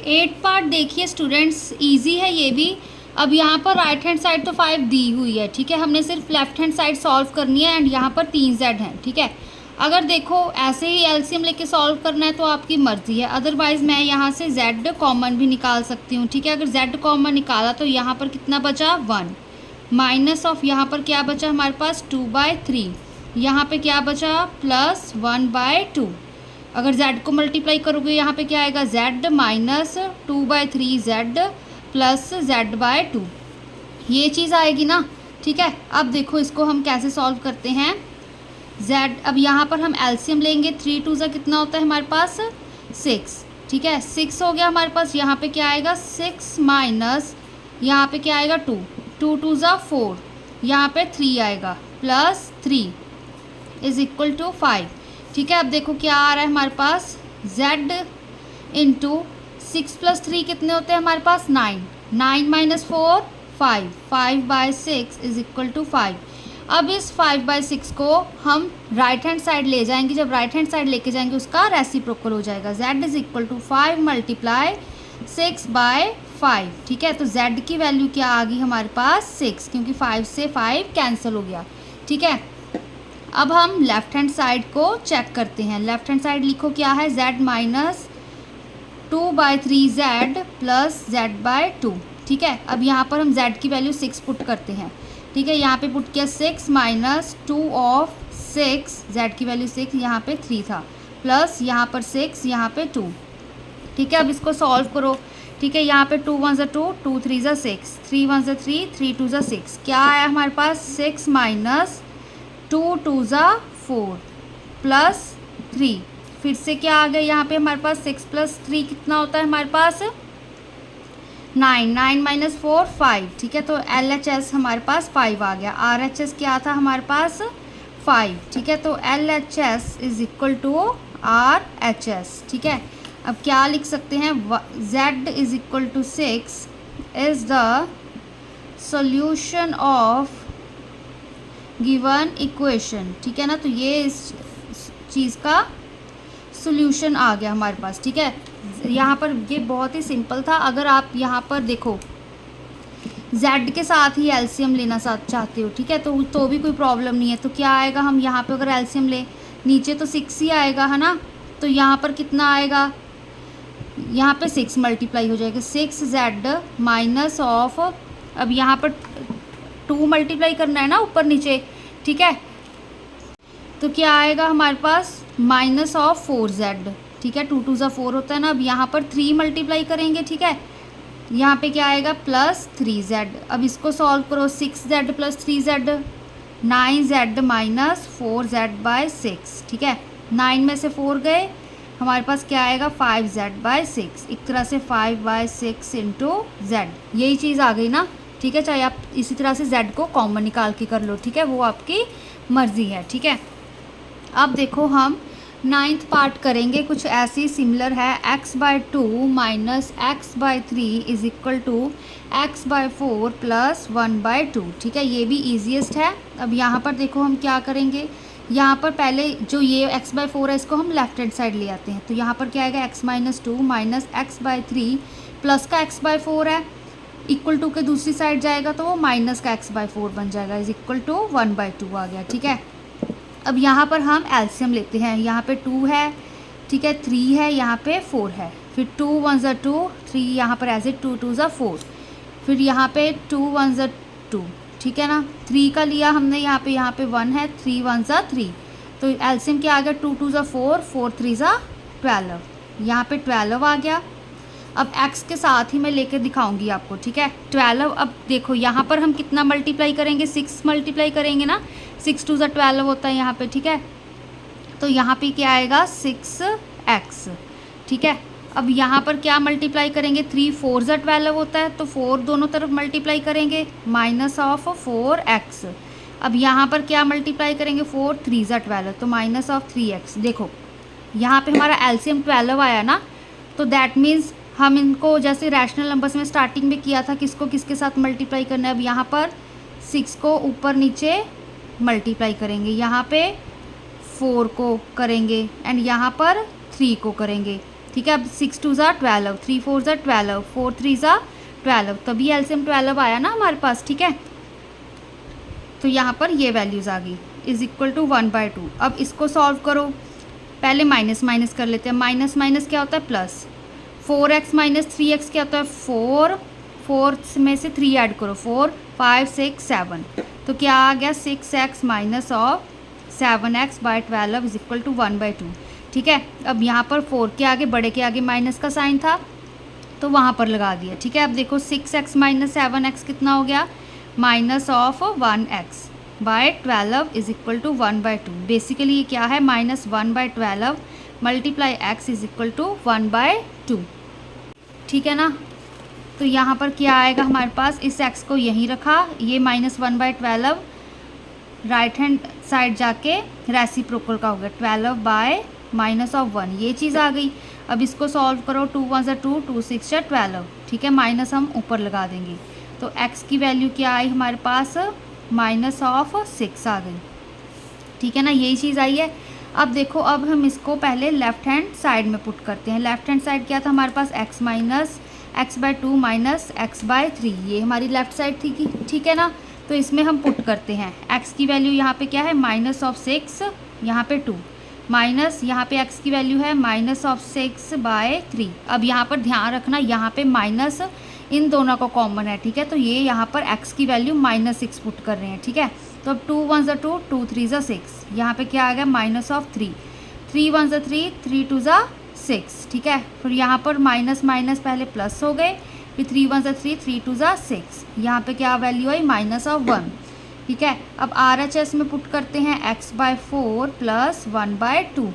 8 part देखिए students, easy है ये भी। अब यहाँ पर राइट हैंड साइड तो 5 दी हुई है, ठीक है, हमने सिर्फ लेफ्ट हैंड साइड सॉल्व करनी है एंड यहाँ पर 3z है, ठीक है। अगर देखो ऐसे ही एलसीएम लेके सॉल्व करना है तो आपकी मर्ज़ी है, अदरवाइज़ मैं यहाँ से z कॉमन भी निकाल सकती हूँ, ठीक है। अगर z कॉमन निकाला तो यहाँ पर कितना बचा 1 माइनस ऑफ यहाँ पर क्या बचा हमारे पास 2/3, यहाँ पे क्या बचा प्लस 1/2। अगर z को मल्टीप्लाई करोगे यहाँ पे क्या आएगा z minus 2/3z plus z/2, ये चीज़ आएगी ना, ठीक है। अब देखो इसको हम कैसे सॉल्व करते हैं। z, अब यहाँ पर हम एलसीएम लेंगे, 3 2 कितना होता है हमारे पास 6, ठीक है। 6 हो गया हमारे पास, यहाँ पे क्या आएगा 6 माइनस यहाँ पे क्या आएगा 2 2 2 4, यहाँ पे 3 आएगा प्लस 3 इज इक्वल टू 5, ठीक है। अब देखो क्या आ रहा है हमारे पास z इंटू 6 प्लस 3 कितने होते हैं हमारे पास 9, 9 माइनस 4 5, 5/6 इज इक्वल टू 5। अब इस 5/6 को हम राइट हैंड साइड ले जाएंगे, जब राइट हैंड साइड लेके जाएंगे उसका रेसिप्रोकल हो जाएगा, z is equal to 5 multiply 6/5, ठीक है। तो z की वैल्यू क्या आ गई हमारे पास 6, क्योंकि 5 से 5 कैंसिल हो गया, ठीक है। अब हम लेफ्ट हैंड साइड को चेक करते हैं। लेफ्ट हैंड साइड लिखो क्या है z minus 2/3z plus z/2, ठीक है। अब यहाँ पर हम z की वैल्यू 6 पुट करते हैं, ठीक है। यहाँ पे पुट किया 6 माइनस 2 ऑफ 6, z की वैल्यू 6, यहाँ पे 3 था, प्लस यहाँ पर 6, यहाँ पे 2, ठीक है। अब इसको सॉल्व करो, ठीक है। यहाँ पे 2 1 2, 2 3 6, 3 1 3, 3 2 6, क्या आया हमारे पास 6 माइनस 2 2 4 प्लस 3, फिर से क्या आ गया यहाँ पे हमारे पास 6 प्लस 3 कितना होता है हमारे पास 9, 9 माइनस 4 5, ठीक है। तो LHS हमारे पास 5 आ गया, RHS क्या था हमारे पास 5, ठीक है। तो LHS is equal to RHS, ठीक है। अब क्या लिख सकते हैं z is equal to 6 is the solution of given equation, ठीक है ना। तो ये इस चीज़ का सॉल्यूशन आ गया हमारे पास, ठीक है। यहाँ पर ये बहुत ही सिंपल था। अगर आप यहाँ पर देखो z के साथ ही एलसीएम लेना चाहते हो, ठीक है, तो भी कोई प्रॉब्लम नहीं है। तो क्या आएगा, हम यहाँ पे अगर एलसीएम ले, नीचे तो 6 ही आएगा है ना, तो यहाँ पर कितना आएगा, यहाँ पे 6 मल्टीप्लाई हो जाएगा 6z माइनस ऑफ, अब यहाँ पर 2 मल्टीप्लाई करना है ना ऊपर नीचे, ठीक है। तो क्या आएगा हमारे पास माइनस ऑफ 4z, ठीक है, 2 2 4 होता है ना। अब यहाँ पर 3 मल्टीप्लाई करेंगे, ठीक है, यहाँ पे क्या आएगा प्लस 3z। अब इसको सॉल्व करो, 6z plus 3z 9z minus 4z/6, ठीक है। 9 में से 4 गए, हमारे पास क्या आएगा 5z/6, एक तरह से 5/6 इंटू z, यही चीज़ आ गई ना, ठीक है। चाहे आप इसी तरह से z को कॉमन निकाल के कर लो, ठीक है, वो आपकी मर्ज़ी है, ठीक है। अब देखो हम 9th पार्ट करेंगे, कुछ ऐसी सिमिलर है, x/2 minus x/3 is equal to x/4 plus 1/2, ठीक है। ये भी ईजीएस्ट है। अब यहाँ पर देखो हम क्या करेंगे, यहाँ पर पहले जो ये x/4 है इसको हम लेफ्ट हैंड साइड ले आते हैं। तो यहाँ पर क्या आएगा x-2 माइनस x/3 प्लस का x/4 है, इक्वल टू के दूसरी साइड जाएगा तो वो माइनस का x/4 बन जाएगा, इज इक्वल टू 1/2 आ गया, ठीक है। अब यहाँ पर हम एलसीएम लेते हैं, यहाँ पे 2 है, ठीक है, 3 है, यहाँ पे 4 है, फिर 2 1 2, 3 यहाँ पर एज इट 2 2 4, फिर यहाँ पे 2 1 2, ठीक है ना। 3 का लिया हमने, यहाँ पे 1 है, 3 1 3, तो एलसीएम क्या आ गया 2 2 4, 4 3 12, यहाँ पे 12 आ गया। अब x के साथ ही मैं लेकर दिखाऊंगी आपको, ठीक है। 12, अब देखो यहाँ पर हम कितना मल्टीप्लाई करेंगे, 6 मल्टीप्लाई करेंगे ना, 6 2 12 होता है यहाँ पे, ठीक है। तो यहाँ पे क्या आएगा 6x, ठीक है। अब यहाँ पर क्या मल्टीप्लाई करेंगे, 3 4 12 होता है, तो 4 दोनों तरफ मल्टीप्लाई करेंगे, माइनस ऑफ 4x। अब यहाँ पर क्या मल्टीप्लाई करेंगे, 4 3 12, तो माइनस ऑफ 3x। देखो यहाँ पे हमारा एलसीएम 12 आया ना, तो दैट मीन्स हम इनको जैसे रैशनल नंबर्स में स्टार्टिंग में किया था, किसको किसके साथ मल्टीप्लाई करना है। अब यहाँ पर 6 को ऊपर नीचे मल्टीप्लाई करेंगे, यहाँ पे 4 को करेंगे एंड यहाँ पर 3 को करेंगे, ठीक है। अब 6 2 ज़ा 12, 3 4 ज़ा 12, 4 3 ज़ा 12, तभी एलसीएम 12 आया ना हमारे पास, ठीक है। तो यहाँ पर ये वैल्यूज़ आ गई, इज़ इक्वल टू 1/2। अब इसको सॉल्व करो, पहले माइनस माइनस कर लेते हैं। माइनस माइनस क्या होता है प्लस, 4x माइनस 3x क्या होता है 4, 4 में से 3 ऐड करो, 4 5 6 7, तो क्या आ गया 6x minus of 7x/12 is equal to 1/2, ठीक है। अब यहाँ पर 4 के आगे, बड़े के आगे माइनस का साइन था तो वहाँ पर लगा दिया, ठीक है। अब देखो 6x माइनस 7x कितना हो गया, minus of 1x/12 is equal to 1/2। Basically ये क्या है, -1/12 multiply x is equal to 1/2, ठीक है ना। तो यहाँ पर क्या आएगा हमारे पास, इस x को यहीं रखा, ये -1/12 राइट हैंड साइड जाके रेसिप्रोकल का हो गया, 12/-1, ये चीज़ आ गई। अब इसको सॉल्व करो, 2 1 ज़ा 2, 2 6 ज़ा 12, ठीक है। माइनस हम ऊपर लगा देंगे, तो x की वैल्यू क्या आई हमारे पास, -6 आ गई, ठीक है ना। यही चीज़ आई है। अब देखो, अब हम इसको पहले लेफ़्ट हैंड साइड में पुट करते हैं। लेफ़्ट हैंड साइड क्या था हमारे पास, x minus x/2 minus x/3, ये हमारी लेफ़्ट साइड थी, ठीक है ना। तो इसमें हम पुट करते हैं, x की वैल्यू यहाँ पे क्या है, -6, यहाँ पे 2, माइनस यहाँ पे x की वैल्यू है -6/3। अब यहाँ पर ध्यान रखना, यहाँ पे माइनस इन दोनों का कॉमन है, ठीक है। तो ये यहाँ पर x की वैल्यू -6 पुट कर रहे हैं, ठीक है। तो अब 2 1 ज़ा 2, 2 3 ज़ा 6, यहाँ पे क्या आ गया -3, 3 1 ज़ा 3, 3 2 ज़ा 6, ठीक है। फिर यहाँ पर माइनस माइनस पहले प्लस हो गए, फिर 3 1 ज़ा 3, 3 2 ज़ा 6, यहाँ पे क्या वैल्यू आई -1, ठीक है। अब RHS में पुट करते हैं, x/4 प्लस 1/2।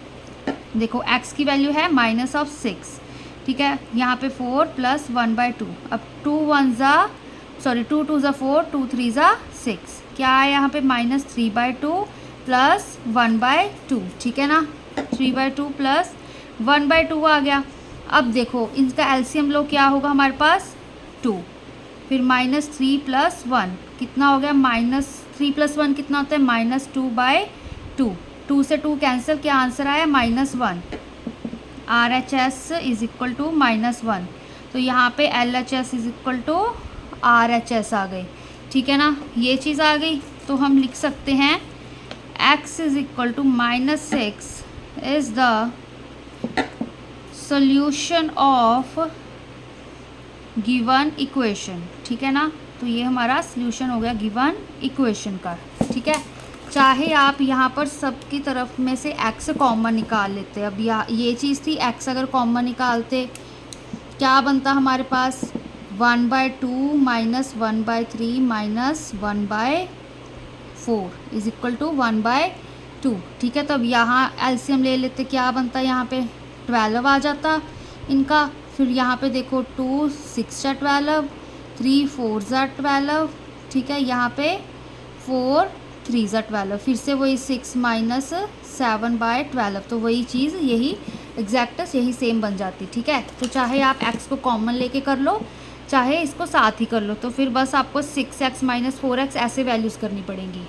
देखो x की वैल्यू है -6, ठीक है। यहाँ पे 4 प्लस 1/2। अब 2 2 ज़ा 4, 2 3 ज़ा 6, क्या है यहाँ पे -3/2 प्लस 1/2, ठीक है ना। 3/2 प्लस 1/2 आ गया। अब देखो इनका एलसीएम लो, क्या होगा हमारे पास 2, फिर -3 + 1 कितना हो गया, -3 + 1 कितना होता है -2/2, 2 से 2 कैंसिल, क्या आंसर आया -1। RHS इज इक्वल टू -1, तो यहाँ पे LHS is equal to RHS आ गई, ठीक है ना। ये चीज़ आ गई, तो हम लिख सकते हैं x is equal to -6 is the solution of given equation, ठीक है ना। तो ये हमारा सॉल्यूशन हो गया गिवन इक्वेशन का, ठीक है। चाहे आप यहाँ पर सबकी तरफ में से x कॉमन निकाल लेते। अब ये चीज़ थी, x अगर कॉमन निकालते क्या बनता हमारे पास, 1/2 minus 1/3 minus 1/4 is equal to 1/2, ठीक है। तो अब यहाँ एलसीएम ले लेते, क्या बनता यहाँ पे 12 आ जाता इनका। फिर यहाँ पे देखो 2 6 ज़ा 12, 3 4 ज़ा 12, ठीक है। यहाँ पे 4 3 ज़ा 12, फिर से वही 6 माइनस 7/12, तो वही चीज़ यही एग्जैक्टस यही सेम बन जाती, ठीक है। तो चाहे आप x को कॉमन लेके कर लो, चाहे इसको साथ ही कर लो, तो फिर बस आपको 6x - 4x ऐसे वैल्यूज़ करनी पड़ेंगी।